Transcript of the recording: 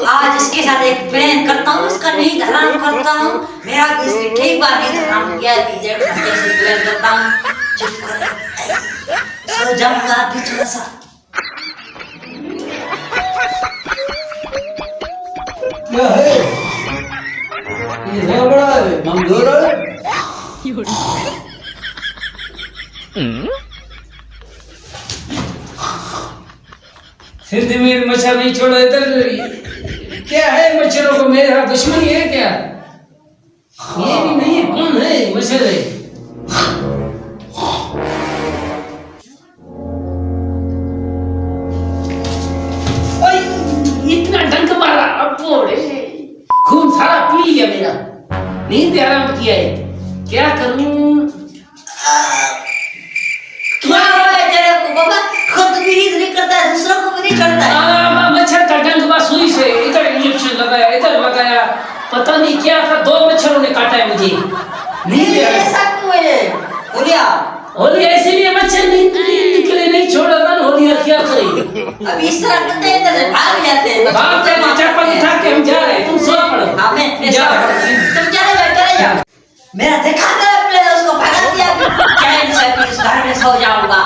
आज इसके साथ एक प्लान करता हूँ, इसका नहीं धराम करता हूँ। मेरा भी इसने ठीक बार नहीं धराम किया, डीजे कैसे प्लान करता हूँ। चुप कर, सो जाऊंगा अभी थोड़ा सा। क्या है ये है बड़ा है मंगोर है सिंध में मच्छर नहीं छोड़ो इधर। क्या है मच्छरों को मेरे साथ दुश्मनी है क्या? ये भी नहीं है, कौन है मच्छर है? ओए, इतना डंक मारा अपोड़े, खून सारा पी लिया मेरा, नींद आराम किया है। क्या करूं? क्या हो रहा है तेरे को बाबा? खुद भी नींद नहीं करता है, दूसरों को भी नहीं करता है। मच्छर का डंक बस सुई से इधर इंजेक्शन लगाया, इधर लगाया, पता नहीं क्या था। 2 मच्छरों ने काटा है मुझे। नींद ऐसा क्यों है बोलिया? होली इसीलिए मच्छर निकले नहीं छोड़ा था। होली क्या करे? अभी इस तरह करते हैं तो भाग जाते हैं। भाग जाते, चप्पल उठा के हम जा रहे हैं, तुम सो पड़ो। हाँ, मैं जा। तुम चले जाओ। मेरा देखा था प्लेन, उसको भगा दिया। क्या इनसे घर में सो जाऊंगा।